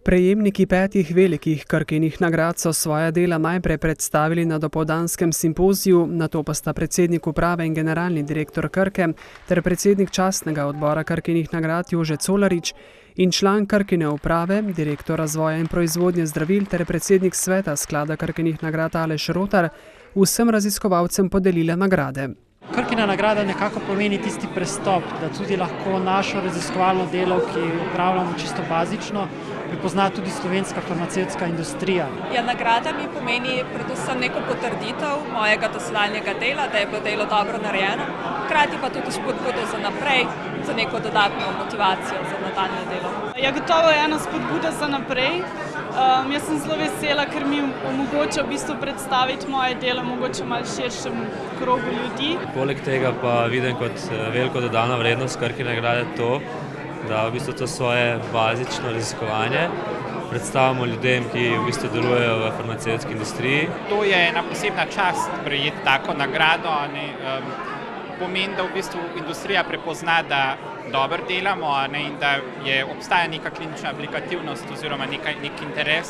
Prejemniki 5 velikih Krkinih nagrad so svoja dela najprej predstavili na dopoldanskem simpoziju, nato pa sta predsednik uprave in generalni direktor Krke ter predsednik častnega odbora Krkinih nagrad Jože Colarič in član Krkine uprave, direktor razvoja in proizvodnje zdravil ter predsednik sveta sklada Krkinih nagrad Aleš Rotar vsem raziskovalcem podelile nagrade. Krkina nagrada nekako pomeni tisti prestop, da tudi lahko našo raziskovalno delo, ki upravljamo čisto bazično, prepozna tudi slovenska farmacevtska industrija. Ja, nagrada mi pomeni predvsem neko potrditev mojega dosedanjega dela, da je bilo delo dobro narejeno, hkrati pa tudi spodbudo za naprej, za neko dodatno motivacijo za nadaljnje delo. Ja, gotovo je ena spodbuda za naprej. Jaz sem zelo vesela, ker mi omogoča v bistvu predstaviti moje delo mogoče malo širšem krogu ljudi. Poleg tega pa vidim kot veliko dodana vrednost Krkine nagrade to, da v bistvu to svoje bazično raziskovanje predstavimo ljudem, ki v bistvu delujejo v farmacevtski industriji. To je ena posebna čast prejeti tako nagrado. Pomeni, da v bistvu industrija prepozna, da dobro delamo in da obstaja neka klinična aplikativnost oziroma nek interes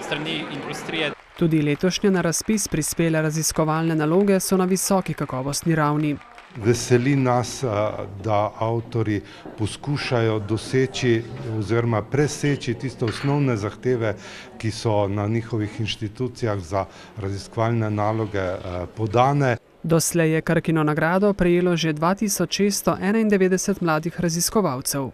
strani industrije. Tudi letošnje na razpis prispele raziskovalne naloge so na visoki kakovostni ravni. Veseli nas, da avtorji poskušajo doseči oziroma preseči tiste osnovne zahteve, ki so na njihovih inštitucijah za raziskovalne naloge podane. Doslej je Krkino nagrado prejelo že 2691 mladih raziskovalcev.